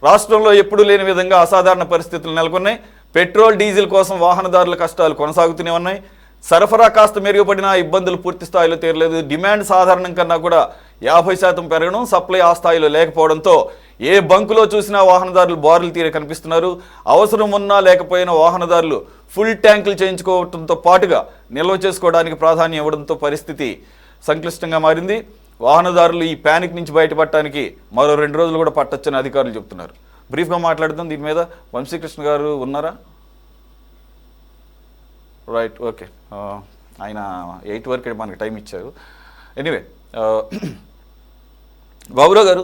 రాష్ట్రంలో ఎప్పుడూ లేని విధంగా అసాధారణ పరిస్థితులు నెలకొన్నాయి. పెట్రోల్ డీజిల్ కోసం వాహనదారుల కష్టాలు కొనసాగుతూనే ఉన్నాయి. సరఫరా కాస్త మెరుగుపడినా ఇబ్బందులు పూర్తి స్థాయిలో తీరలేదు. డిమాండ్ సాధారణం కన్నా కూడా 50% పెరగడం, సప్లై ఆ స్థాయిలో లేకపోవడంతో ఏ బంకులో చూసినా వాహనదారులు బారులు తీరే కనిపిస్తున్నారు. అవసరం ఉన్నా లేకపోయినా వాహనదారులు ఫుల్ ట్యాంకులు చేయించుకోవడంతో పాటుగా నిల్వ చేసుకోవడానికి ప్రాధాన్యం ఇవ్వడంతో పరిస్థితి సంక్లిష్టంగా మారింది. వాహనదారులు ఈ ప్యానిక్ నుంచి బయటపడటానికి మరో 2 రోజులు కూడా పట్టొచ్చని అధికారులు చెబుతున్నారు. బ్రీఫ్గా మాట్లాడుతాం దీని మీద. వంశీకృష్ణ గారు ఉన్నారా? Right, okay. ఆయన 8 వరకు మనకి టైం ఇచ్చారు. ఎనీవే, బాబురావు గారు,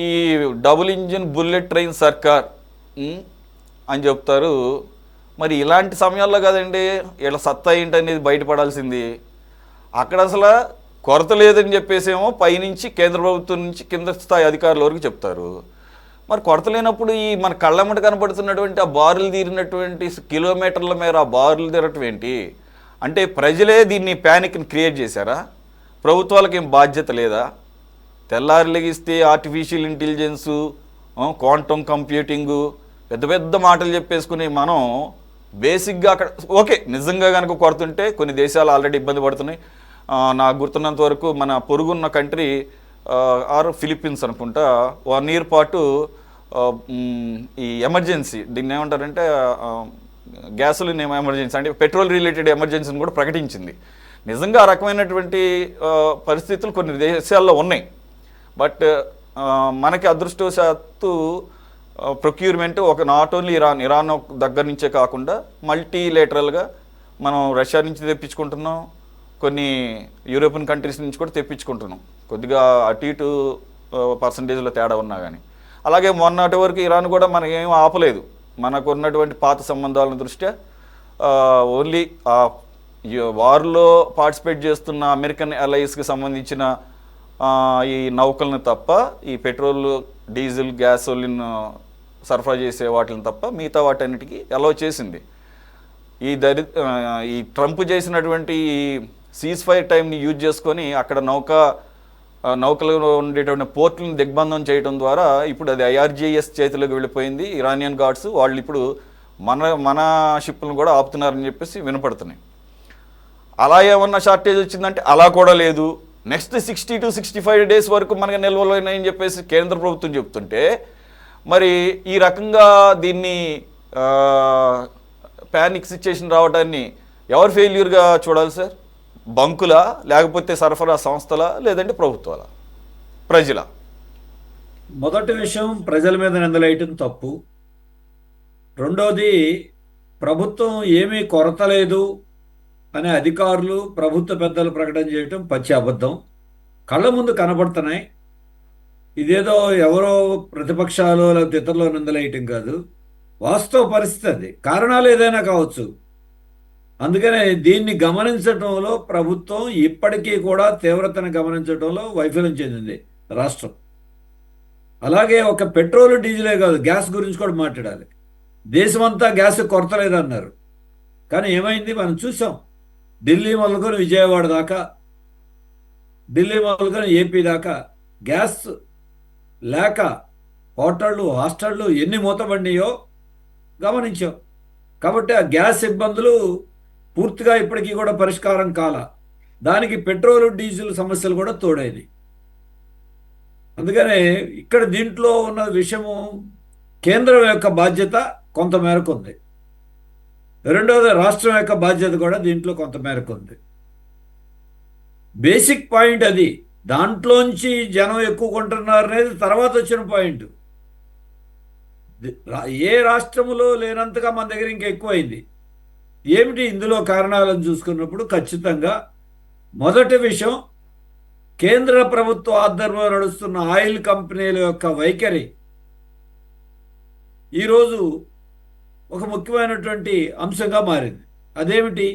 ఈ డబుల్ ఇంజిన్ బుల్లెట్ ట్రైన్ సర్కార్ అని చెప్తారు. మరి ఇలాంటి సమయాల్లో కదండి వీళ్ళ సత్తా ఏంటనేది బయటపడాల్సింది. అక్కడ అసలు కొరత లేదని చెప్పేసేమో పైనుంచి కేంద్ర ప్రభుత్వం నుంచి కింద స్థాయి అధికారుల వరకు చెప్తారు. మరి కొరత లేనప్పుడు ఈ మన కళ్ళమ్మట కనపడుతున్నటువంటి ఆ బారులు తీరినటువంటి కిలోమీటర్ల మేర ఆ బారులు తీరటం ఏంటి? అంటే ప్రజలే దీన్ని ప్యానిక్ని క్రియేట్ చేశారా? ప్రభుత్వాలకు ఏం బాధ్యత లేదా? తెల్లారి లెగిస్తే ఆర్టిఫిషియల్ ఇంటెలిజెన్సు, క్వాంటమ్ కంప్యూటింగు, పెద్ద పెద్ద మాటలు చెప్పేసుకుని మనం బేసిక్గా అక్కడ ఓకే, నిజంగా కనుక కొరత ఉంటే కొన్ని దేశాలు ఆల్రెడీ ఇబ్బంది పడుతున్నాయి. నాకు గుర్తున్నంత వరకు మన పొరుగున్న కంట్రీ ఆర్ ఫిలిప్పీన్స్ అనుకుంటా 1 year పాటు ఈ ఎమర్జెన్సీ, దీన్ని ఏమంటారంటే గ్యాసోలిన్ ఎమర్జెన్సీ, అంటే పెట్రోల్ రిలేటెడ్ ఎమర్జెన్సీని కూడా ప్రకటించింది. నిజంగా ఆ రకమైనటువంటి పరిస్థితులు కొన్ని దేశాల్లో ఉన్నాయి. బట్ మనకి అదృష్టవశాత్తు ప్రొక్యూర్మెంట్ ఒక నాట్ ఓన్లీ ఇరాన్ దగ్గర నుంచే కాకుండా మల్టీలేటరల్గా మనం రష్యా నుంచి తెప్పించుకుంటున్నాం, కొన్ని యూరోపియన్ కంట్రీస్ నుంచి కూడా తెప్పించుకుంటున్నాం. కొద్దిగా అటు ఇటు పర్సంటేజ్లో తేడా ఉన్నా కానీ. అలాగే మొన్నటి వరకు ఇరాన్ కూడా మనకేం ఆపలేదు. మనకు ఉన్నటువంటి పాత సంబంధాల దృష్ట్యా ఓన్లీ వార్లో పార్టిసిపేట్ చేస్తున్న అమెరికన్ అలైస్కి సంబంధించిన ఈ నౌకలను తప్ప, ఈ పెట్రోల్, డీజిల్, గ్యాసోలిన్ సరఫరా చేసే వాటిని తప్ప మిగతా వాటన్నిటికీ అలౌ చేసింది. ఈ ట్రంప్ చేసినటువంటి ఈ సీజ్ ఫైర్ టైంని యూజ్ చేసుకొని అక్కడ నౌకలో ఉండేటువంటి పోర్టులను దిగ్బంధం చేయడం ద్వారా ఇప్పుడు అది IRGS చేతిలోకి వెళ్ళిపోయింది. ఇరానియన్ గార్డ్స్ వాళ్ళు ఇప్పుడు మన షిప్లను కూడా ఆపుతున్నారని చెప్పేసి వినపడుతున్నాయి. అలా ఏమన్నా షార్టేజ్ వచ్చిందంటే అలా కూడా లేదు. నెక్స్ట్ 60 to 65 days వరకు మనకు నిల్వలోనని చెప్పేసి కేంద్ర ప్రభుత్వం చెప్తుంటే, మరి ఈ రకంగా దీన్ని ప్యానిక్ సిచ్యుయేషన్ రావడాన్ని ఎవరు ఫెయిల్యూర్గా చూడాలి సార్? బంకులా, లేకపోతే సరఫరా సంస్థలా, లేదంటే ప్రభుత్వాల, ప్రజల? మొదటి విషయం, ప్రజల మీద నిందలేయటం తప్పు. రెండోది, ప్రభుత్వం ఏమీ కొరత లేదు అనే అధికారులు, ప్రభుత్వ పెద్దలు ప్రకటన చేయటం పచ్చి అబద్ధం. కళ్ళ ముందు కనబడుతున్నాయి. ఇదేదో ఎవరో ప్రతిపక్షాలు లేకపోతే ఇతరులు నిందలేయటం కాదు, వాస్తవ పరిస్థితి. అది కారణాలు ఏదైనా కావచ్చు. అందుకనే దీన్ని గమనించడంలో ప్రభుత్వం ఇప్పటికీ కూడా తీవ్రతను గమనించడంలో వైఫల్యం చెందింది రాష్ట్రం. అలాగే ఒక పెట్రోల్, డీజిలే కాదు, గ్యాస్ గురించి కూడా మాట్లాడాలి. దేశమంతా గ్యాస్ కొరత లేదన్నారు, కానీ ఏమైంది మనం చూసాం. ఢిల్లీ మొదలుకొని విజయవాడ దాకా, ఢిల్లీ మొదలుకొని ఏపీ దాకా గ్యాస్ లేక హోటళ్ళు, హాస్టళ్ళు ఎన్ని మూతపడినాయో గమనించాం. కాబట్టి ఆ గ్యాస్ ఇబ్బందులు పూర్తిగా ఇప్పటికీ కూడా పరిష్కారం కాల. దానికి పెట్రోల్, డీజిల్ సమస్యలు కూడా తోడైంది. అందుకనే ఇక్కడ దీంట్లో ఉన్న విషయము, కేంద్రం యొక్క బాధ్యత కొంత మేరకు ఉంది. రెండవది, రాష్ట్రం యొక్క బాధ్యత కూడా దీంట్లో కొంత మేరకు ఉంది. బేసిక్ పాయింట్ అది. దాంట్లోంచి జనం ఎక్కువ కొంటున్నారు అనేది తర్వాత వచ్చిన పాయింట్. ఏ రాష్ట్రములో లేనంతగా మన దగ్గర ఇంకా ఎక్కువైంది. ఏమిటి ఇందులో కారణాలను చూసుకున్నప్పుడు ఖచ్చితంగా మొదటి విషయం, కేంద్ర ప్రభుత్వ ఆధ్వర్యంలో నడుస్తున్న ఆయిల్ కంపెనీల యొక్క వైఖరి ఈరోజు ఒక ముఖ్యమైనటువంటి అంశంగా మారింది. అదేమిటి?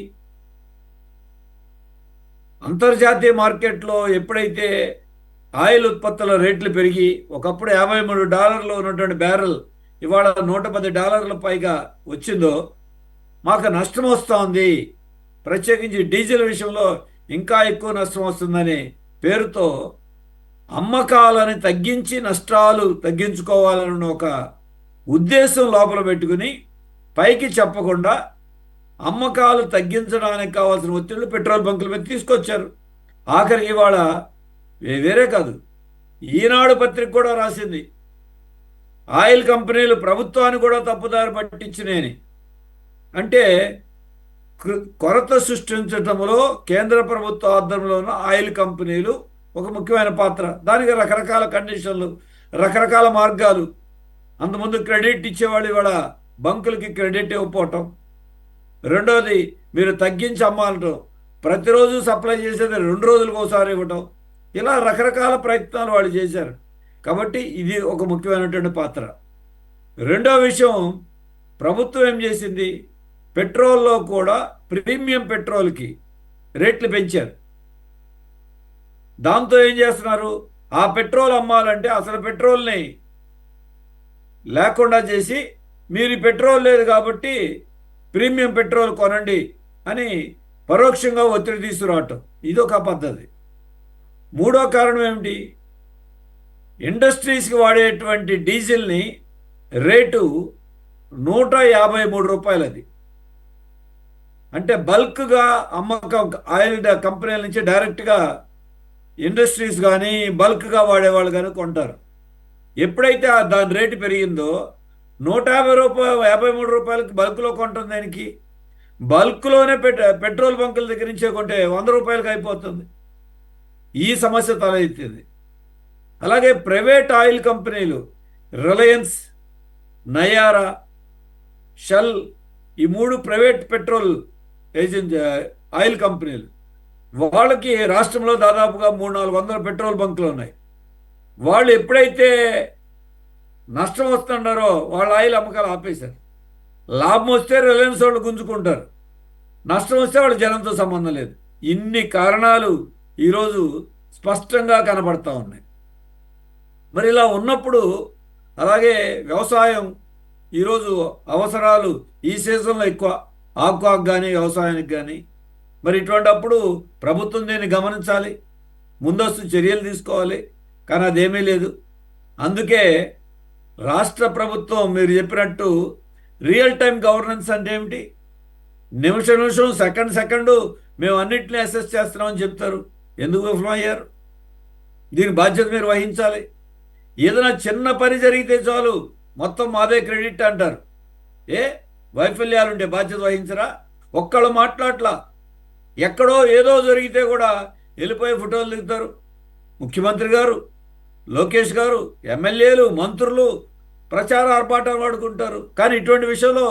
అంతర్జాతీయ మార్కెట్లో ఎప్పుడైతే ఆయిల్ ఉత్పత్తుల రేట్లు పెరిగి ఒకప్పుడు $53 ఉన్నటువంటి బ్యారెల్ ఇవాళ $110 పైగా వచ్చిందో మాకు నష్టం వస్తుంది, ప్రత్యేకించి డీజిల్ విషయంలో ఇంకా ఎక్కువ నష్టం వస్తుందనే పేరుతో అమ్మకాలని తగ్గించి నష్టాలు తగ్గించుకోవాలన్న ఒక ఉద్దేశం లోపల పెట్టుకుని పైకి చెప్పకుండా అమ్మకాలు తగ్గించడానికి కావాల్సిన ఒత్తిళ్లు పెట్రోల్ బంకుల మీద తీసుకొచ్చారు. ఆఖరికి ఇవాళ వేరే కాదు, ఈనాడు పత్రిక కూడా రాసింది ఆయిల్ కంపెనీలు ప్రభుత్వాన్ని కూడా తప్పుదారి పట్టించినేని. అంటే కొరత సృష్టించటంలో కేంద్ర ప్రభుత్వ ఆధ్వర్యంలో ఉన్న ఆయిల్ కంపెనీలు ఒక ముఖ్యమైన పాత్ర. దానికి రకరకాల కండిషన్లు, రకరకాల మార్గాలు. అంతకుముందు క్రెడిట్ ఇచ్చేవాళ్ళు ఇవాళ బంకులకి క్రెడిట్ ఇవ్వకపోవటం. రెండోది, మీరు తగ్గించి అమ్మాలటం, ప్రతిరోజు సప్లై చేసేది 2 రోజులకు ఒకసారి ఇవ్వటం. ఇలా రకరకాల ప్రయత్నాలు వాళ్ళు చేశారు. కాబట్టి ఇది ఒక ముఖ్యమైనటువంటి పాత్ర. రెండో విషయం, ప్రభుత్వం ఏం చేసింది, పెట్రోల్లో కూడా ప్రీమియం పెట్రోల్కి రేట్లు పెంచారు. దాంతో ఏం చేస్తున్నారు, ఆ పెట్రోల్ అమ్మాలంటే అసలు పెట్రోల్ని లేకుండా చేసి మీరు పెట్రోల్ లేదు కాబట్టి ప్రీమియం పెట్రోల్ కొనండి అని పరోక్షంగా ఒత్తిడి తీసుకురావటం, ఇదొక పద్ధతి. మూడో కారణం ఏమిటి, ఇండస్ట్రీస్కి వాడేటువంటి డీజిల్ని రేటు 153 రూపాయలు. అది అంటే బల్క్గా అమ్మకం, ఆయిల్ కంపెనీల నుంచి డైరెక్ట్గా ఇండస్ట్రీస్ కానీ బల్క్గా వాడేవాళ్ళు కానీ కొంటారు. ఎప్పుడైతే దాని రేటు పెరిగిందో 153 రూపాయలకి బల్క్లో కొంటుంది. దానికి బల్క్లోనే పెట్రోల్ బంకుల దగ్గర నుంచే కొంటే 100 రూపాయలకి అయిపోతుంది. ఈ సమస్య తలెత్తింది. అలాగే ప్రైవేట్ ఆయిల్ కంపెనీలు రిలయన్స్, నయారా, షెల్, ఈ 3 ప్రైవేట్ పెట్రోల్ ఆయిల్ కంపెనీలు, వాళ్ళకి రాష్ట్రంలో దాదాపుగా 300-400 పెట్రోల్ బంకులు ఉన్నాయి. వాళ్ళు ఎప్పుడైతే నష్టం వస్తున్నారో వాళ్ళ ఆయిల్ అమ్మకాలు ఆపేశారు. లాభం వస్తే రిలయన్స్ వాళ్ళు గుంజుకుంటారు, నష్టం వస్తే వాళ్ళ జనంతో సంబంధం లేదు. ఇన్ని కారణాలు ఈరోజు స్పష్టంగా కనబడతా ఉన్నాయి. మరి ఇలా ఉన్నప్పుడు, అలాగే వ్యవసాయం ఈరోజు అవసరాలు ఈ సీజన్లో ఎక్కువ, ఆకుకు కానీ వ్యవసాయానికి కానీ. మరి ఇటువంటప్పుడు ప్రభుత్వం దీన్ని గమనించాలి, ముందస్తు చర్యలు తీసుకోవాలి. కానీ అదేమీ లేదు. అందుకే రాష్ట్ర ప్రభుత్వం మీరు చెప్పినట్టు రియల్ టైం గవర్నెన్స్ అంటే ఏమిటి, నిమిషం సెకండ్ మేము అన్నింటినీ అసెస్ చేస్తున్నామని చెప్తారు. ఎందుకు విఫలమయ్యారు? దీని బాధ్యత మీరు వహించాలి. ఏదైనా చిన్న పని జరిగితే చాలు మొత్తం మాదే క్రెడిట్ అంటారు. వైఫల్యాలుంటే బాధ్యత వహించరా? ఒక్కళ్ళు మాట్లాడలా. ఎక్కడో ఏదో జరిగితే కూడా వెళ్ళిపోయి ఫోటోలు దిగుతారు. ముఖ్యమంత్రి గారు, లోకేష్ గారు, ఎమ్మెల్యేలు, మంత్రులు ప్రచార ఆర్భాటాలు వాడుకుంటారు. కానీ ఇటువంటి విషయంలో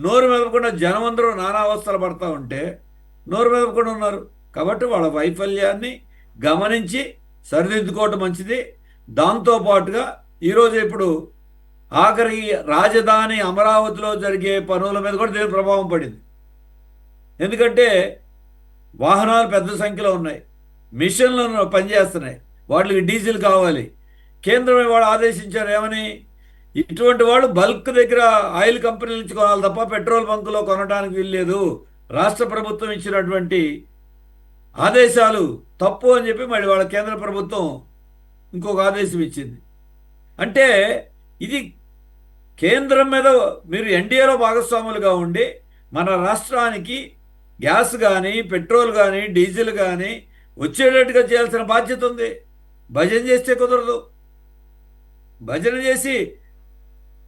నోరు మెదపకుండా జనం అందరూ నానా అవస్థలు పడతా ఉంటే నోరు మెదపకుండా ఉన్నారు. కాబట్టి వాళ్ళ వైఫల్యాన్ని గమనించి సరిదిద్దుకోవటం మంచిది. దాంతోపాటుగా ఈరోజు ఇప్పుడు ఆఖరి రాజధాని అమరావతిలో జరిగే పనుల మీద కూడా దీని ప్రభావం పడింది. ఎందుకంటే వాహనాలు పెద్ద సంఖ్యలో ఉన్నాయి, మిషన్లు పనిచేస్తున్నాయి, వాటికి డీజిల్ కావాలి. కేంద్రం ఇవాళ ఆదేశించారు ఏమని, ఇటువంటి వాళ్ళు బల్క్ దగ్గర ఆయిల్ కంపెనీల నుంచి కొనాలి తప్ప పెట్రోల్ బంకులో కొనడానికి వీల్లేదు. రాష్ట్ర ప్రభుత్వం ఇచ్చినటువంటి ఆదేశాలు తప్పు అని చెప్పి మళ్ళీ వాళ్ళ కేంద్ర ప్రభుత్వం ఇంకొక ఆదేశం ఇచ్చింది. అంటే ఇది కేంద్రం మీద మీరు ఎన్డీఏలో భాగస్వాములుగా ఉండి మన రాష్ట్రానికి గ్యాస్ కానీ పెట్రోల్ కానీ డీజిల్ కానీ వచ్చేటట్టుగా చేయాల్సిన బాధ్యత ఉంది. భజన చేస్తే కుదరదు. భజన చేసి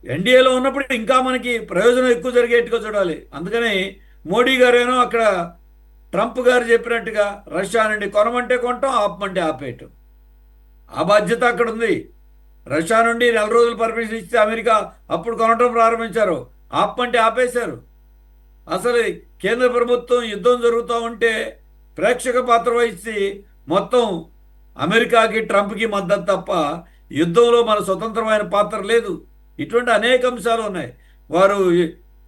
ఎన్డీఏలో ఉన్నప్పుడు ఇంకా మనకి ప్రయోజనం ఎక్కువ జరిగేట్టుగా చూడాలి. అందుకని మోడీ గారేనో అక్కడ ట్రంప్ గారు చెప్పినట్టుగా రష్యా నుండి కొనమంటే కొంటాం, ఆపమంటే ఆపేయటం. ఆ బాధ్యత అక్కడ ఉంది. రష్యా నుండి 4 రోజులు పర్మిషన్ ఇస్తే అమెరికా అప్పుడు కొనటం ప్రారంభించారు, ఆపమంటే ఆపేశారు. అసలు కేంద్ర ప్రభుత్వం యుద్ధం జరుగుతూ ఉంటే ప్రేక్షక పాత్ర వహించి మొత్తం అమెరికాకి ట్రంప్కి మద్దతు తప్ప యుద్ధంలో మన స్వతంత్రమైన పాత్ర లేదు. ఇటువంటి అనేక అంశాలు ఉన్నాయి. వారు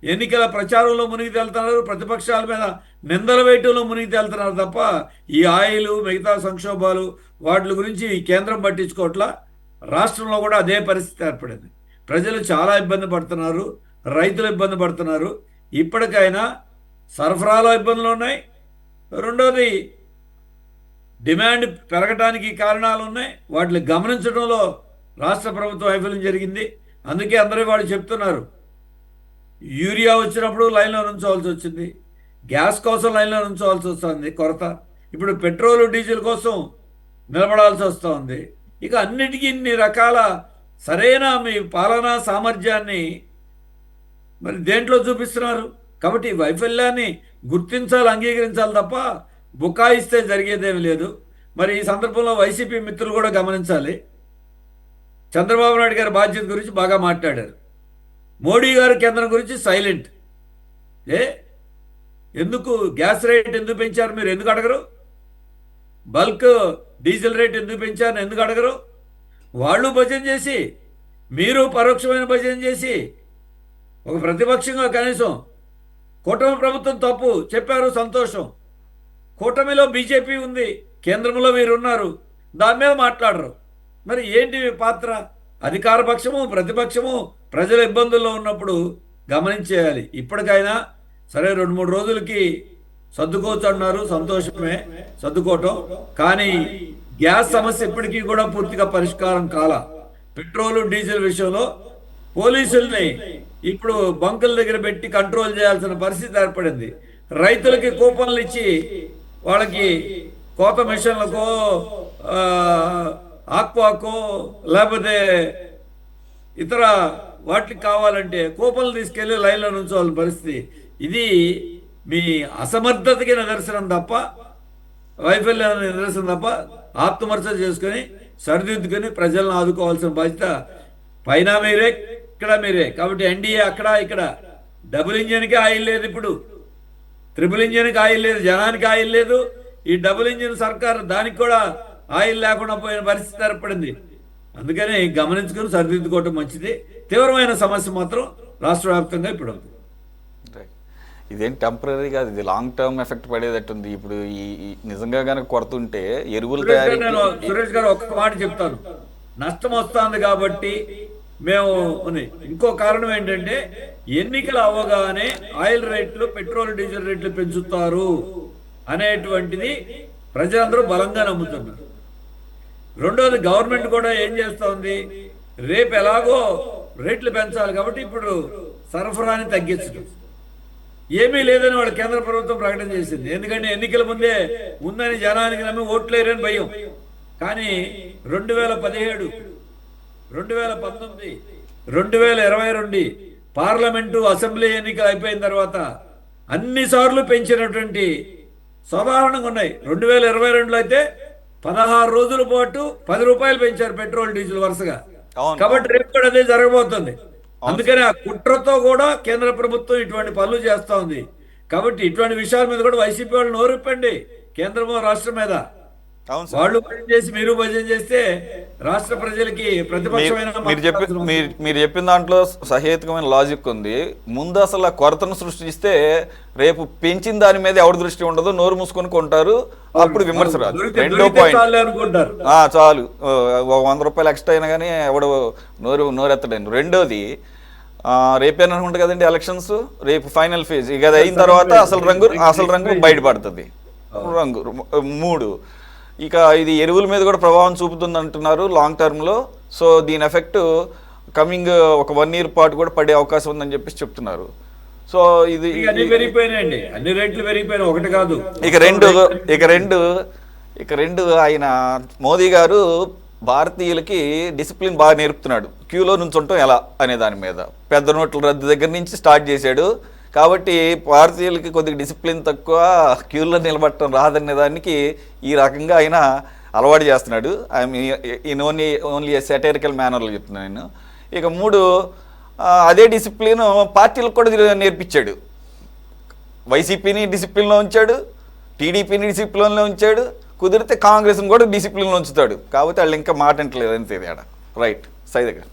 ఎన్నికల ప్రచారంలో మునిగి తేలుతున్నారు, ప్రతిపక్షాల మీద నిందల వేయటంలో మునిగి తేలుతున్నారు తప్ప ఈ ఆయిల్ మిగతా సంక్షోభాలు వాటి గురించి కేంద్రం పట్టించుకోవట్లా. రాష్ట్రంలో కూడా అదే పరిస్థితి ఏర్పడింది. ప్రజలు చాలా ఇబ్బంది పడుతున్నారు, రైతులు ఇబ్బంది పడుతున్నారు. ఇప్పటికైనా సరఫరాలో ఇబ్బందులు ఉన్నాయి. రెండోది డిమాండ్ పెరగడానికి కారణాలు ఉన్నాయి. వాటిని గమనించడంలో రాష్ట్ర ప్రభుత్వం వైఫల్యం జరిగింది. అందుకే అందరూ వాళ్ళు చెప్తున్నారు, యూరియా వచ్చినప్పుడు లైన్లో నుంచోవాల్సి వచ్చింది, గ్యాస్ కోసం లైన్లో నుంచోవాల్సి వస్తుంది కొరత, ఇప్పుడు పెట్రోల్ డీజిల్ కోసం నిలబడాల్సి వస్తుంది. ఇక అన్నిటికీ ఇన్ని రకాల సరైన మీ పాలనా సామర్థ్యాన్ని మరి దేంట్లో చూపిస్తున్నారు? కాబట్టి ఈ వైఫల్యాన్ని గుర్తించాలి, అంగీకరించాలి తప్ప బుకాయిస్తే జరిగేదేమీ లేదు. మరి ఈ సందర్భంలో వైసీపీ మిత్రులు కూడా గమనించాలి. చంద్రబాబు నాయుడు గారి బాధ్యత గురించి బాగా మాట్లాడారు. మోడీ గారు కేంద్రం గురించి సైలెంట్. ఏ ఎందుకు గ్యాస్ రేట్ ఎందుకు పెంచారు మీరు ఎందుకు అడగరు? బల్క్ డీజిల్ రేట్ ఎందుకు పెంచారు ఎందుకు అడగరు? వాళ్ళు భజన చేసి, మీరు పరోక్షమైన భజన చేసి, ఒక ప్రతిపక్షంగా కనీసం కూటమి ప్రభుత్వం తప్పు చెప్పారు, సంతోషం. కూటమిలో బీజేపీ ఉంది, కేంద్రంలో మీరు ఉన్నారు, దాని మీద మాట్లాడరు. మరి ఏంటి మీ పాత్ర? అధికార పక్షము ప్రతిపక్షము ప్రజల ఇబ్బందుల్లో ఉన్నప్పుడు గమనించేయాలి. ఇప్పటికైనా సరే 2-3 రోజులకి సర్దుకోవచ్చు అన్నారు, సంతోషమే సర్దుకోవటం. కానీ గ్యాస్ సమస్య ఇప్పటికీ కూడా పూర్తిగా పరిష్కారం కాల. పెట్రోల్ డీజిల్ విషయంలో పోలీసుల్ని ఇప్పుడు బంకుల దగ్గర పెట్టి కంట్రోల్ చేయాల్సిన పరిస్థితి ఏర్పడింది. రైతులకి కూపన్లు ఇచ్చి వాళ్ళకి కోత మిషన్లకో ఆక్వాకో లేకపోతే ఇతర వాటికి కావాలంటే కూపన్లు తీసుకెళ్లి లైన్లో నుంచోవాలని పరిస్థితి. ఇది మీ అసమర్థతకి నిదర్శనం తప్ప, వైఫల్యానికి నిదర్శనం తప్ప, ఆత్మవిమర్శ చేసుకొని సరిదిద్దుకొని ప్రజలను ఆదుకోవాల్సిన బాధ్యత పైన మీరే, ఇక్కడ మీరే. కాబట్టి ఎన్డీఏ అక్కడ ఇక్కడ. డబుల్ ఇంజన్కి ఆయిల్ లేదు, ఇప్పుడు ట్రిపుల్ ఇంజన్కి ఆయిల్ లేదు, జనానికి ఆయిల్ లేదు. ఈ డబుల్ ఇంజిన్ సర్కార్ దానికి కూడా ఆయిల్ లేకుండా పోయిన పరిస్థితి ఏర్పడింది. అందుకని గమనించుకొని సరిదిద్దుకోవటం మంచిది. తీవ్రమైన సమస్య మాత్రం రాష్ట్ర వ్యాప్తంగా ఇప్పుడు ఉంది. ఇదేం టెంపరీ కాదు, ఇది లాంగ్ టర్మ్ ఎఫెక్ట్ పడేటట్టుంది. ఇప్పుడు ఈ నిజంగా కనుక కొరత ఉంటే ఎరువులు తయారీ. నేను సురేష్ గారు ఒక్క మాట చెప్తాను, నష్టం వస్తుంది కాబట్టి మేము ఇంకో కారణం ఏంటంటే ఎన్నికలు అవ్వగానే ఆయిల్ రేట్లు పెట్రోల్ డీజిల్ రేట్లు పెంచుతారు అనేటువంటిది ప్రజలందరూ బలంగా నమ్ముతున్నారు. రెండోది గవర్నమెంట్ కూడా ఏం చేస్తోంది, రేపు ఎలాగో రేట్లు పెంచాలి కాబట్టి ఇప్పుడు సరఫరాని తగ్గించడం. ఏమీ లేదని వాళ్ళు కేంద్ర ప్రభుత్వం ప్రకటన చేసింది. ఎందుకంటే ఎన్నికల ముందే ఉందని జనానికి నమ్మి ఓట్లేరని భయం. కానీ 2017, 2019, 2022 పార్లమెంటు అసెంబ్లీ ఎన్నికలు అయిపోయిన తర్వాత అన్నిసార్లు పెంచినటువంటి సాధారణంగా ఉన్నాయి. 2022లో అయితే 16 రోజుల పాటు 10 రూపాయలు పెంచారు పెట్రోల్ డీజిల్ వరుసగా. కాబట్టి రేపు కూడా అదే జరగబోతుంది. అందుకని ఆ కుట్రతో కూడా కేంద్ర ప్రభుత్వం ఇటువంటి పనులు చేస్తా ఉంది. కాబట్టి ఇటువంటి విషయాల మీద కూడా వైసీపీ వాళ్ళు నోరిప్పండి, కేంద్రమో రాష్ట్రం మీద. వాళ్ళు భజన చేసి మీరు భజన చేస్తే రాష్ట్ర ప్రజలకి ప్రతిపక్షమైన మీరు చెప్పిన దాంట్లో సహేతుకమైన లాజిక్ ఉంది. ముందు అసలు ఆ కొరతను సృష్టిస్తే రేపు పెంచిన దాని మీద ఎవరి దృష్టి ఉండదు, నోరు మూసుకొని కొంటారు, అప్పుడు విమర్శ రాదు. రెండో పాయింట్, చాలు 100 రూపాయలు ఎక్స్ట్రా అయినా కానీ ఎవడు నోరెత్తడండి. రెండోది రేపేననుకుంటా కదండి ఎలక్షన్స్, రేపు ఫైనల్ ఫేజ్. ఇక అది అయిన తర్వాత అసలు రంగు బయటపడుతుంది రంగు. 3, ఇక ఇది ఎరువుల మీద కూడా ప్రభావం చూపుతుంది అంటున్నారు లాంగ్ టర్మ్లో. సో దీని ఎఫెక్ట్ కమింగ్ ఒక 1 year పాటు కూడా పడే అవకాశం ఉందని చెప్పేసి చెప్తున్నారు. సో ఇది పెరిగిపోయినాయండి, అన్ని రేట్లు పెరిగిపోయినాయి, ఒకటి కాదు. ఇక రెండు ఆయన మోదీ గారు భారతీయులకి డిసిప్లిన్ బాగా నేర్పుతున్నాడు. క్యూలో నుంచుంటాం ఎలా అనే దాని మీద పెద్ద నోట్ల రద్దు దగ్గర నుంచి స్టార్ట్ చేశాడు. కాబట్టి భారతీయులకి కొద్దిగా డిసిప్లిన్ తక్కువ, క్యూలో నిలబడటం రాదనే దానికి ఈ రకంగా ఆయన అలవాటు చేస్తున్నాడు. ఇన్ ఓన్లీ సెటైరికల్ మేనర్లో చెప్తున్నాను నేను. ఇక 3, అదే డిసిప్లిన్ పార్టీలకు కూడా నేర్పించాడు. వైసీపీని డిసిప్లిన్లో ఉంచాడు, టీడీపీని డిసిప్లిన్లో ఉంచాడు, కుదిరితే కాంగ్రెస్ని కూడా డిసిప్లిన్లో ఉంచుతాడు. కాబట్టి వాళ్ళు ఇంకా మాట అంటలేదు అంతే తేడా. రైట్, సై దగ్గర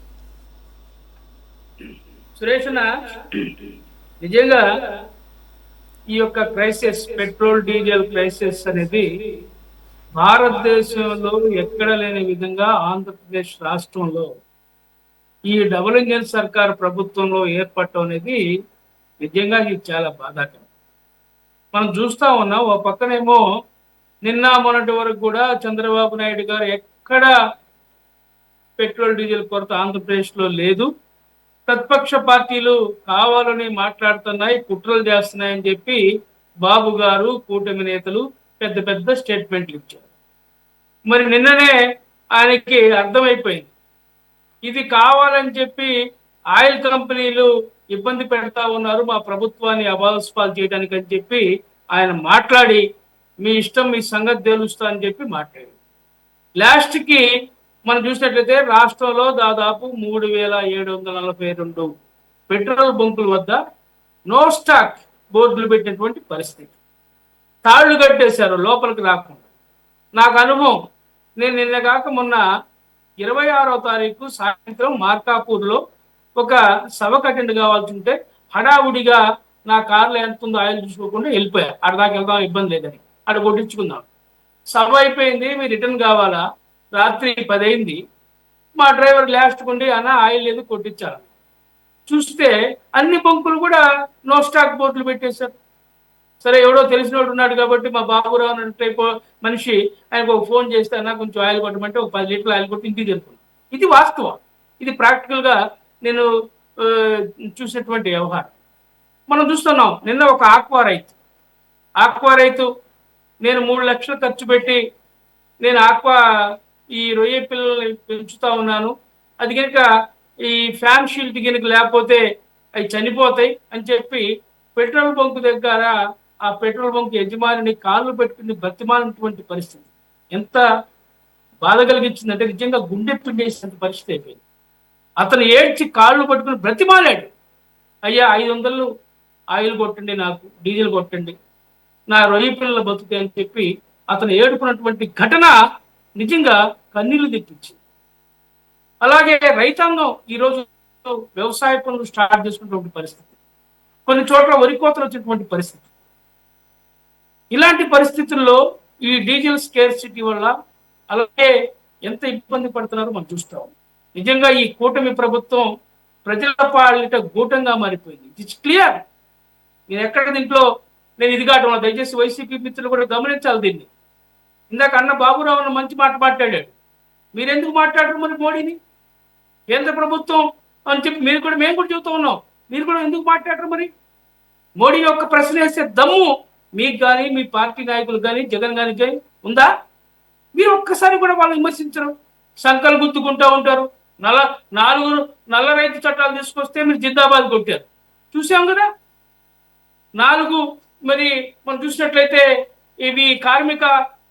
సురేష్ నిజంగా ఈ యొక్క క్రైసిస్, పెట్రోల్ డీజిల్ క్రైసిస్ అనేది భారతదేశంలో ఎక్కడ లేని విధంగా ఆంధ్రప్రదేశ్ రాష్ట్రంలో ఈ డబుల్ ఇంజన్ సర్కార్ ప్రభుత్వంలో ఏర్పడటం అనేది నిజంగా ఇది చాలా బాధాకరం. మనం చూస్తా ఉన్నాం, ఓ పక్కనేమో నిన్న మొన్నటి వరకు కూడా చంద్రబాబు నాయుడు గారు ఎక్కడ పెట్రోల్ డీజిల్ కొరత ఆంధ్రప్రదేశ్ లో లేదు, ప్రతిపక్ష పార్టీలు కావాలని మాట్లాడుతున్నాయి, కుట్రలు చేస్తున్నాయని చెప్పి బాబు గారు కూటమి నేతలు పెద్ద పెద్ద స్టేట్మెంట్లు ఇచ్చారు. మరి నిన్ననే ఆయనకి అర్థమైపోయింది, ఇది కావాలని చెప్పి ఆయిల్ కంపెనీలు ఇబ్బంది పెడతా ఉన్నారు మా ప్రభుత్వాన్ని అబాస్పాలు చేయడానికి అని చెప్పి ఆయన మాట్లాడి, మీ ఇష్టం మీ సంగతి తెలుస్తా అని చెప్పి మాట్లాడారు. లాస్ట్కి మనం చూసినట్లయితే రాష్ట్రంలో దాదాపు 3742 పెట్రోల్ బంకుల వద్ద నో స్టాక్ బోర్డులు పెట్టినటువంటి పరిస్థితి. తాళ్లు కట్టేశారు లోపలికి రాకుండా. నాకు అనుభవం, నేను నిన్న కాక మొన్న 26వ తారీఖు సాయంత్రం మార్కాపూర్లో ఒక సభకు అటెండ్ కావాల్సి ఉంటే హడావుడిగా నా కార్లో ఎంత ఉందో ఆయిల్ చూసుకోకుండా వెళ్ళిపోయా. అక్కడిదాకా వెళ్దాం ఇబ్బంది లేదని, అక్కడ కొట్టించుకుందాం. సభ అయిపోయింది, మీరు రిటర్న్ కావాలా, రాత్రి 10 అయింది. మా డ్రైవర్ లాస్ట్ కొండి అన్న ఆయిల్ లేదు కొట్టించాలి. చూస్తే అన్ని బంకులు కూడా నో స్టాక్ బోర్డులు పెట్టేశారు. సరే ఎవడో తెలిసినోడు ఉన్నాడు కాబట్టి మా బాబురావు అనే టైప్ మనిషి ఆయనకు ఒక ఫోన్ చేస్తే అన్న కొంచెం ఆయిల్ కొట్టమంటే ఒక 10 లీటర్లు ఆయిల్ కొట్టి ఇంటికి తెలుపుతుంది. ఇది వాస్తవం, ఇది ప్రాక్టికల్గా నేను చూసినటువంటి వ్యవహారం. మనం చూస్తున్నాం, నిన్న ఒక ఆక్వా రైతు నేను 3 లక్షలు ఖర్చు పెట్టి నేను ఆక్వా ఈ రొయ్య పిల్లల్ని పెంచుతా ఉన్నాను, అది కనుక ఈ ఫ్యాన్ షీల్డ్ కనుక లేకపోతే అవి చనిపోతాయి అని చెప్పి పెట్రోల్ బంక్ దగ్గర ఆ పెట్రోల్ బంక్ యజమానిని కాళ్ళు పెట్టుకుని బతిమాలినటువంటి పరిస్థితి ఎంత బాధ కలిగించిందంటే నిజంగా గుండె పిండేసినంత పరిస్థితి అయిపోయింది. అతను ఏడ్చి కాళ్ళు పట్టుకుని బ్రతిమాలాడు, అయ్యా 500 ఆయిల్ కొట్టండి, నాకు డీజిల్ కొట్టండి, నా రొయ్య పిల్లల బతుకు అని చెప్పి అతను ఏడుకున్నటువంటి ఘటన నిజంగా కన్నీళ్లు తెప్పించింది. అలాగే రైతాంగం ఈరోజు వ్యవసాయ పనులు స్టార్ట్ చేసుకున్నటువంటి పరిస్థితి, కొన్ని చోట్ల వరి కోతలు వచ్చినటువంటి పరిస్థితి. ఇలాంటి పరిస్థితుల్లో ఈ డీజిల్ స్కేర్సిటీ వల్ల అలాగే ఎంత ఇబ్బంది పడుతున్నారో మనం చూస్తాం. నిజంగా ఈ కూటమి ప్రభుత్వం ప్రజల పాలిట గూటంగా మారిపోయింది. It's clear. నేను ఎక్కడ దీంట్లో నేను ఇది కావడం, దయచేసి వైసీపీ మిత్రులు కూడా గమనించాలి దీన్ని. ఇందాక అన్న బాబురావు అన్న మంచి మాట మాట్లాడాడు, మీరెందుకు మాట్లాడరు మరి మోడీని, కేంద్ర ప్రభుత్వం అని చెప్పి మేము కూడా చెబుతూ ఉన్నాం, మీరు కూడా ఎందుకు మాట్లాడరు మరి? మోడీ యొక్క ప్రశ్న వేసే దమ్ము మీకు కానీ మీ పార్టీ నాయకులు కానీ జగన్ కానీ ఉందా? మీరు ఒక్కసారి కూడా వాళ్ళు విమర్శించరు, సంకలు గుర్తుకుంటూ ఉంటారు. నల్ల రైతు చట్టాలు తీసుకొస్తే మీరు జిందాబాద్ కొట్టారు, చూసాం కదా. 4 మరి మనం చూసినట్లయితే ఇవి కార్మిక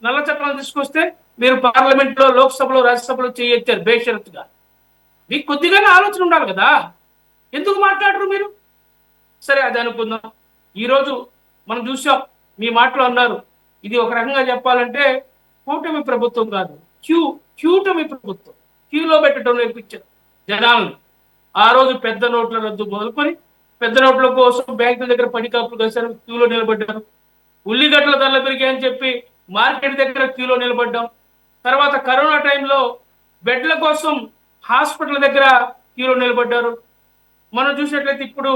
నల్ల చట్టాలు తీసుకొస్తే మీరు పార్లమెంట్లో, లోక్సభలో, రాజ్యసభలో చేయెత్తారు బేషరతుగా. మీకు కొద్దిగానే ఆలోచన ఉండాలి కదా, ఎందుకు మాట్లాడరు మీరు? సరే అది అనుకుందాం. ఈరోజు మనం చూసాం, మీ మాటలు అన్నారు, ఇది ఒక రకంగా చెప్పాలంటే కూటమి ప్రభుత్వం కాదు, క్యూటమి ప్రభుత్వం. క్యూలో పెట్టడం నేర్పించారు జనాలను. ఆ రోజు పెద్ద నోట్ల రద్దు మొదలుకొని పెద్ద నోట్ల కోసం బ్యాంకుల దగ్గర పడికాపులు కలిసారు, క్యూలో నిలబడ్డారు. ఉల్లిగడ్డల ధరలు పెరిగాయని చెప్పి మార్కెట్ దగ్గర క్యూలో నిలబడ్డాం. తర్వాత కరోనా టైంలో బెడ్ల కోసం హాస్పిటల్ దగ్గర క్యూలో నిలబడ్డారు. మనం చూసినట్లయితే ఇప్పుడు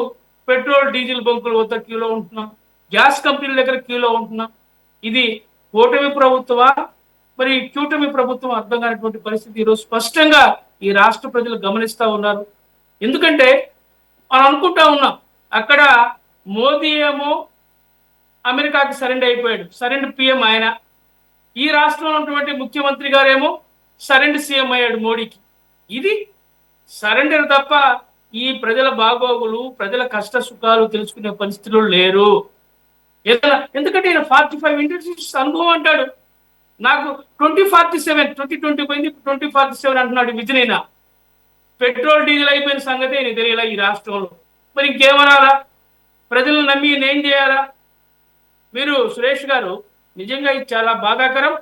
పెట్రోల్ డీజిల్ బంకుల వద్ద క్యూలో ఉంటున్నాం, గ్యాస్ కంపెనీల దగ్గర క్యూలో ఉంటున్నాం. ఇది కూటమి ప్రభుత్వమా మరి క్యూటమి ప్రభుత్వం అర్థం కానటువంటి పరిస్థితి ఈరోజు స్పష్టంగా ఈ రాష్ట్ర ప్రజలు గమనిస్తూ ఉన్నారు. ఎందుకంటే మనం అనుకుంటా ఉన్నాం, అక్కడ మోదీ ఏమో అమెరికాకి సరెండర్ అయిపోయాడు, సరెండర్ పిఎం ఆయన. ఈ రాష్ట్రంలో ఉన్నటువంటి ముఖ్యమంత్రి గారేమో సరెండర్ సీఎం అయ్యాడు మోడీకి. ఇది సరెండర్ తప్ప ఈ ప్రజల బాగోగులు, ప్రజల కష్ట సుఖాలు తెలుసుకునే పరిస్థితులు లేరు. ఎందుకంటే ఈయన 45 ఇండస్ట్రీస్ అనుభవం అంటాడు, నాకు 2047 పోయింది, 2047 అంటున్నాడు విజయనైనా. పెట్రోల్ డీజిల్ అయిపోయిన సంగతి నేను తెలియలా ఈ రాష్ట్రంలో. మరి ఇంకేమనాలా? ప్రజలను నమ్మి ఏం చేయాలా? మీరు సురేష్ గారు నిజంగా ఇది చాలా బాధాకరం.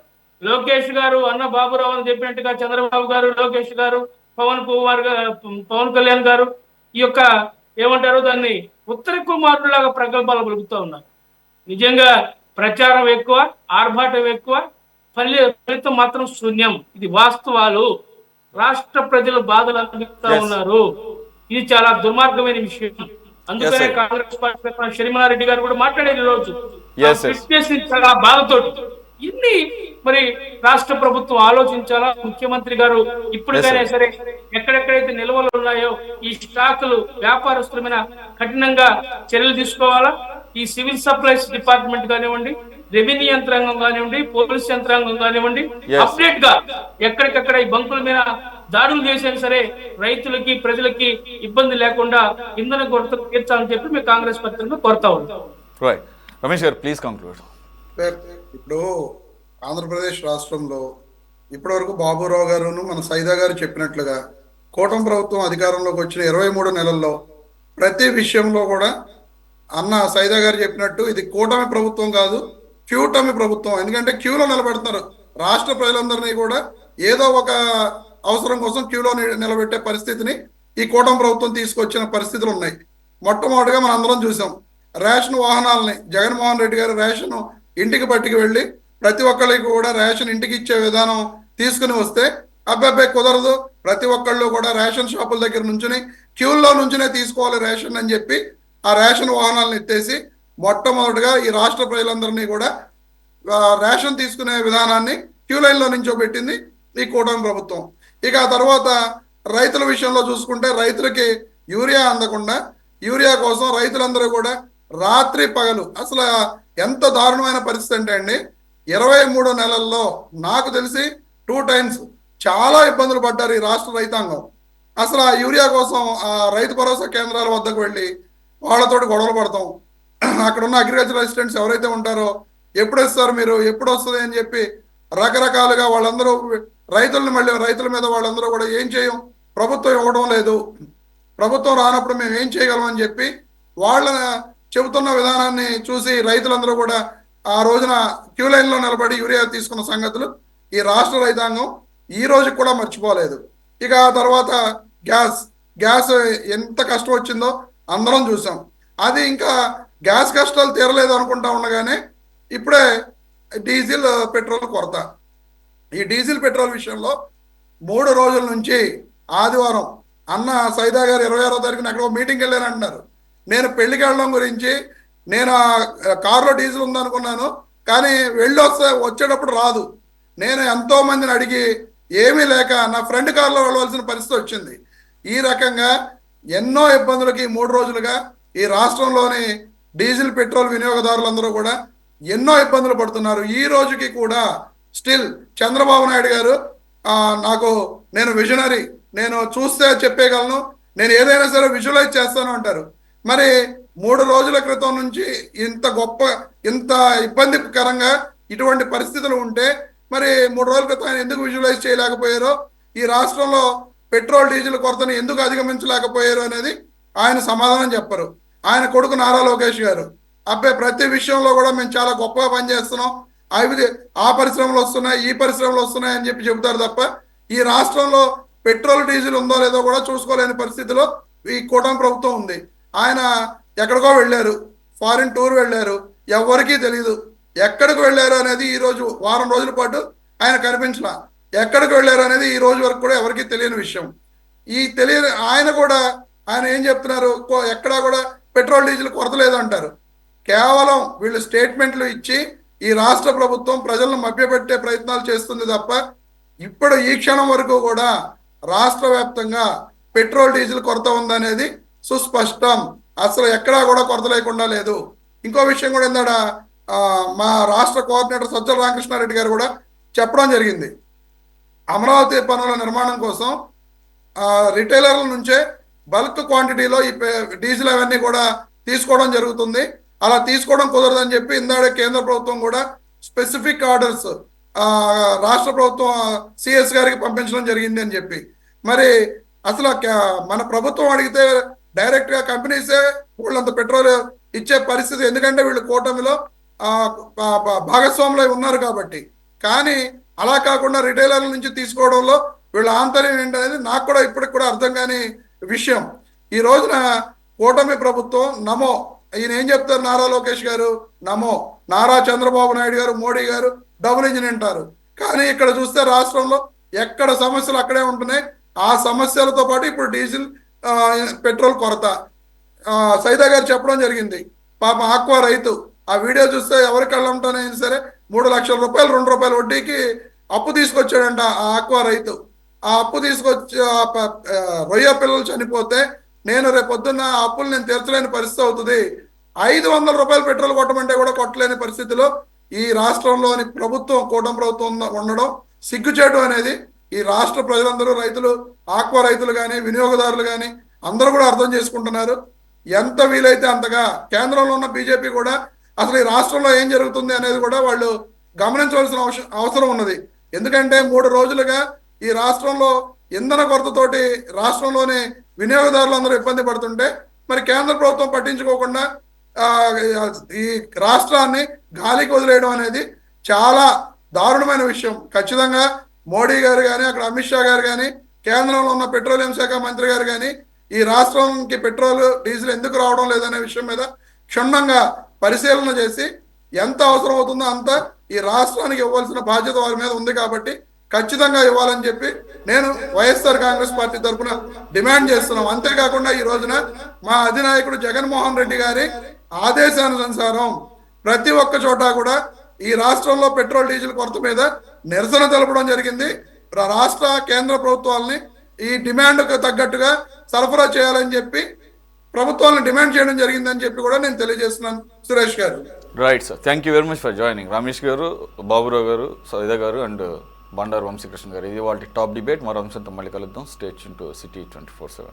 లోకేష్ గారు అన్న బాబురావు అని చెప్పినట్టుగా చంద్రబాబు గారు, లోకేష్ గారు, పవన్ కళ్యాణ్ గారు ఈ యొక్క ఏమంటారు దాన్ని ఉత్తర కుమారులాగా ప్రగల్భాలు పలుకుతూ ఉన్నారు. నిజంగా ప్రచారం ఎక్కువ, ఆర్భాటం ఎక్కువ, ఫలితం మాత్రం శూన్యం. ఇది వాస్తవాలు. రాష్ట్ర ప్రజలు బాధలు అనుభవిస్తూ ఉన్నారు. ఇది చాలా దుర్మార్గమైన విషయం. అందుకనే కాంగ్రెస్ పార్టీ షర్మిలారెడ్డి గారు కూడా మాట్లాడేది రోజు చాలా బాధతోటి. ఇన్ని మరి రాష్ట్ర ప్రభుత్వం ఆలోచించాలా. ముఖ్యమంత్రి గారు ఇప్పటికైనా సరే ఎక్కడెక్కడైతే నిల్వలు ఉన్నాయో ఈ స్టాకులు వ్యాపారస్తుల మీద కఠినంగా చర్యలు తీసుకోవాలా. ఈ సివిల్ సప్లైస్ డిపార్ట్మెంట్ కానివ్వండి, రెవెన్యూ యంత్రాంగం కానివ్వండి, పోలీస్ యంత్రాంగం కానివ్వండి, అప్డేట్ గా ఎక్కడికక్కడ ఈ బంకుల మీద దాడులు చేసినా సరే రైతులకి ప్రజలకి ఇబ్బంది లేకుండా ఇంధన కొరత తీర్చాలని చెప్పి మేము కాంగ్రెస్ పత్రికను కోరుతా ఉంటాం. రైట్, రమేష్ గారు ప్లీజ్ కంక్లూడ్. ఇప్పుడు ఆంధ్రప్రదేశ్ రాష్ట్రంలో ఇప్పటివరకు బాబురావు గారును మన సైదా గారు చెప్పినట్లుగా కూటమి ప్రభుత్వం అధికారంలోకి వచ్చిన 23 నెలల్లో ప్రతి విషయంలో కూడా అన్న సైదా గారు చెప్పినట్టు ఇది కూటమి ప్రభుత్వం కాదు, క్యూటమి ప్రభుత్వం. ఎందుకంటే క్యూలో నిలబెడుతున్నారు రాష్ట్ర ప్రజలందరినీ కూడా. ఏదో ఒక అవసరం కోసం క్యూలో నిలబెట్టే పరిస్థితిని ఈ కూటమి ప్రభుత్వం తీసుకొచ్చిన పరిస్థితులు ఉన్నాయి. మొట్టమొదటిగా మనం అందరం చూసాం, రేషన్ వాహనాలని జగన్మోహన్ రెడ్డి గారు రేషన్ ఇంటికి పట్టుకు వెళ్ళి ప్రతి ఒక్కరికి కూడా రేషన్ ఇంటికి ఇచ్చే విధానం తీసుకుని వస్తే అబ్బాయి కుదరదు, ప్రతి ఒక్కళ్ళు కూడా రేషన్ షాపుల దగ్గర నుంచుని క్యూల్లో నుంచునే తీసుకోవాలి రేషన్ అని చెప్పి ఆ రేషన్ వాహనాలను ఎత్తేసి మొట్టమొదటిగా ఈ రాష్ట్ర ప్రజలందరినీ కూడా రేషన్ తీసుకునే విధానాన్ని క్యూ లైన్లో నించోబెట్టింది ఈ కూటమి ప్రభుత్వం. ఇక ఆ తర్వాత రైతుల విషయంలో చూసుకుంటే రైతులకి యూరియా అందకుండా యూరియా కోసం రైతులందరూ కూడా రాత్రి పగలు అసలు ఎంత దారుణమైన పరిస్థితి అంటే అండి, 23 నెలల్లో నాకు తెలిసి 2 times చాలా ఇబ్బందులు పడ్డారు ఈ రాష్ట్ర రైతాంగం. అసలు ఆ యూరియా కోసం ఆ రైతు భరోసా కేంద్రాల వద్దకు వెళ్ళి వాళ్ళతోటి గొడవలు పడతాం. అక్కడ ఉన్న అగ్రికల్చర్ అసిస్టెంట్స్ ఎవరైతే ఉంటారో ఎప్పుడు ఇస్తారు మీరు, ఎప్పుడు వస్తుంది అని చెప్పి రకరకాలుగా వాళ్ళందరూ రైతుల మీద వాళ్ళందరూ కూడా ఏం చేయం, ప్రభుత్వం ఇవ్వడం లేదు, ప్రభుత్వం రానప్పుడు మేము ఏం చేయగలం అని చెప్పి వాళ్ళ చెబుతున్న విధానాన్ని చూసి రైతులందరూ కూడా ఆ రోజున క్యూ లైన్లో నిలబడి యూరియా తీసుకున్న సంగతులు ఈ రాష్ట్ర రైతాంగం ఈ రోజు కూడా మర్చిపోలేదు. ఇక ఆ తర్వాత గ్యాస్ ఎంత కష్టం వచ్చిందో అందరం చూసాం. అది ఇంకా గ్యాస్ కష్టాలు తీరలేదు అనుకుంటా ఉండగానే ఇప్పుడే డీజిల్ పెట్రోల్ కొరత. ఈ డీజిల్ పెట్రోల్ విషయంలో 3 రోజుల నుంచి ఆదివారం అన్న సైదా గారు 26వ తారీఖున ఎక్కడో మీటింగ్కి వెళ్ళారంటున్నారు. నేను పెళ్లికి వెళ్ళడం గురించి నేను కారులో డీజిల్ ఉందనుకున్నాను, కానీ వచ్చేటప్పుడు రాదు. నేను ఎంతో మందిని అడిగి ఏమీ లేక నా ఫ్రెండ్ కారులో వెళ్ళవలసిన పరిస్థితి వచ్చింది. ఈ రకంగా ఎన్నో ఇబ్బందులకి 3 రోజులుగా ఈ రాష్ట్రంలోని డీజిల్ పెట్రోల్ వినియోగదారులందరూ కూడా ఎన్నో ఇబ్బందులు పడుతున్నారు. ఈ రోజుకి కూడా స్టిల్ చంద్రబాబు నాయుడు గారు నేను విజనరీ, నేను చూస్తే చెప్పేయగలను, నేను ఏదైనా సరే విజువలైజ్ చేస్తాను అంటారు. మరి 3 రోజుల క్రితం నుంచి ఇంత ఇబ్బందికరంగా ఇటువంటి పరిస్థితులు ఉంటే మరి 3 రోజుల క్రితం ఆయన ఎందుకు విజువలైజ్ చేయలేకపోయారో, ఈ రాష్ట్రంలో పెట్రోల్ డీజిల్ కొరతను ఎందుకు అధిగమించలేకపోయారు అనేది ఆయన సమాధానం చెప్పరు. ఆయన కొడుకు నారా లోకేష్ గారు ప్రతి విషయంలో కూడా మేము చాలా గొప్పగా పనిచేస్తున్నాం, ఆ పరిశ్రమలు వస్తున్నాయి, ఈ పరిశ్రమలు వస్తున్నాయి అని చెప్పి చెబుతారు తప్ప ఈ రాష్ట్రంలో పెట్రోల్ డీజిల్ ఉందో లేదో కూడా చూసుకోలేని పరిస్థితిలో ఈ కూటమి ప్రభుత్వం ఉంది. ఆయన ఎక్కడికో వెళ్ళారు, ఫారిన్ టూర్ వెళ్ళారు, ఎవరికీ తెలియదు. ఎక్కడికి వెళ్ళారు అనేది ఈ రోజు వారం రోజుల పాటు ఆయన కనిపించలా. ఎక్కడికి వెళ్ళారు అనేది ఈ రోజు వరకు కూడా ఎవరికీ తెలియని విషయం. ఆయన ఏం చెప్తున్నారు, ఎక్కడా కూడా పెట్రోల్ డీజిల్ కొరత లేదంటారు. కేవలం వీళ్ళు స్టేట్మెంట్లు ఇచ్చి ఈ రాష్ట్ర ప్రభుత్వం ప్రజలను మభ్యపెట్టే ప్రయత్నాలు చేస్తుంది తప్ప ఇప్పుడు ఈ క్షణం వరకు కూడా రాష్ట్ర వ్యాప్తంగా పెట్రోల్ డీజిల్ కొరత ఉందనేది సుస్పష్టం. అసలు ఎక్కడా కూడా కొరత లేకుండా లేదు. ఇంకో విషయం కూడా ఏందాడ మా రాష్ట్ర కోఆర్డినేటర్ సజ్జల రామకృష్ణారెడ్డి గారు కూడా చెప్పడం జరిగింది. అమరావతి పనుల నిర్మాణం కోసం రిటైలర్ల నుంచే బల్క్ క్వాంటిటీలో ఈ డీజిల్ అవన్నీ కూడా తీసుకోవడం జరుగుతుంది. అలా తీసుకోవడం కుదరదని చెప్పి ఇందాడే కేంద్ర ప్రభుత్వం కూడా స్పెసిఫిక్ ఆర్డర్స్ రాష్ట్ర ప్రభుత్వం సిఎస్ గారికి పంపించడం జరిగింది అని చెప్పి. మరి అసలు మన ప్రభుత్వం అడిగితే డైరెక్ట్ గా కంపెనీసే వాళ్ళంత పెట్రోల్ ఇచ్చే పరిస్థితి, ఎందుకంటే వీళ్ళు కూటమిలో భాగస్వాములై ఉన్నారు కాబట్టి. కానీ అలా కాకుండా రిటైలర్ల నుంచి తీసుకోవడంలో వీళ్ళ ఆంతర్యం ఏంటనేది నాకు కూడా ఇప్పటికి కూడా అర్థం కాని విషయం. ఈ రోజున కూటమి ప్రభుత్వం నమో, ఈయన ఏం చెప్తారు నారా లోకేష్ గారు నమో, నారా చంద్రబాబు నాయుడు గారు మోడీ గారు డబుల్ ఇంజిన్ అంటారు. కానీ ఇక్కడ చూస్తే రాష్ట్రంలో ఎక్కడ సమస్యలు అక్కడే ఉంటున్నాయి. ఆ సమస్యలతో పాటు ఇప్పుడు డీజిల్ పెట్రోల్ కొరత. సైదా గారు చెప్పడం జరిగింది, పాప ఆక్వా రైతు, ఆ వీడియో చూస్తే ఎవరి కళ్ళంటోనైనా సరే 3,00,000 రూపాయలు 2 రూపాయల వడ్డీకి అప్పు తీసుకొచ్చాడంట ఆ ఆక్వా రైతు. ఆ అప్పు తీసుకొచ్చి రొయ్య పిల్లలు చనిపోతే నేను రేపొద్దున్న ఆ అప్పులు నేను తీర్చలేని పరిస్థితి అవుతుంది. 500 రూపాయలు పెట్రోల్ కొట్టమంటే కూడా కొట్టలేని పరిస్థితిలో ఈ రాష్ట్రంలోని ప్రభుత్వం, కూటమి ప్రభుత్వం ఉండడం సిగ్గుచేటు అనేది ఈ రాష్ట్ర ప్రజలందరూ, రైతులు, ఆక్వా రైతులు కానీ, వినియోగదారులు కానీ అందరూ కూడా అర్థం చేసుకుంటున్నారు. ఎంత వీలైతే అంతగా కేంద్రంలో ఉన్న బీజేపీ కూడా అసలు ఈ రాష్ట్రంలో ఏం జరుగుతుంది అనేది కూడా వాళ్ళు గమనించవలసిన అవసరం ఉన్నది. ఎందుకంటే 3 రోజులుగా ఈ రాష్ట్రంలో ఇంధన కొరతతోటి రాష్ట్రంలోని వినియోగదారులు అందరూ ఇబ్బంది పడుతుంటే మరి కేంద్ర ప్రభుత్వం పట్టించుకోకుండా ఈ రాష్ట్రాన్ని గాలికి వదిలేయడం అనేది చాలా దారుణమైన విషయం. ఖచ్చితంగా మోడీ గారు కానీ, అక్కడ అమిత్ షా గారు కానీ, కేంద్రంలో ఉన్న పెట్రోలియం శాఖ మంత్రి గారు కానీ ఈ రాష్ట్రానికి పెట్రోల్, డీజిల్ ఎందుకు రావడం లేదనే విషయం మీద క్షుణ్ణంగా పరిశీలన చేసి ఎంత అవసరం అవుతుందో అంత ఈ రాష్ట్రానికి ఇవ్వాల్సిన బాధ్యత వారి మీద ఉంది కాబట్టి ఖచ్చితంగా ఇవ్వాలని చెప్పి నేను వైఎస్ఆర్ కాంగ్రెస్ పార్టీ తరఫున డిమాండ్ చేస్తున్నాం. అంతేకాకుండా ఈ రోజున మా అధినాయకుడు జగన్మోహన్ రెడ్డి గారి ఆదేశానుసారం ప్రతి ఒక్క చోట కూడా ఈ రాష్ట్రంలో పెట్రోల్, డీజిల్ కొరత మీద నిరసన తెలపడం జరిగింది. రాష్ట్ర, కేంద్ర ప్రభుత్వాలని ఈ డిమాండ్కు తగ్గట్టుగా సరఫరా చేయాలని చెప్పి ప్రభుత్వాలను డిమాండ్ చేయడం జరిగిందని చెప్పి కూడా నేను తెలియజేస్తున్నాను. సురేష్ గారు. Right sir, thank you very much for joining. Ramesh గారు, బాబురావు గారు, సైదా గారు అండ్ బండారు వంశీకృష్ణ గారు. ఇది వాళ్ళ టాప్ డిబేట్. మరో అంశంతో మళ్ళీ కలుద్దాం. Stay tune to city 24/7.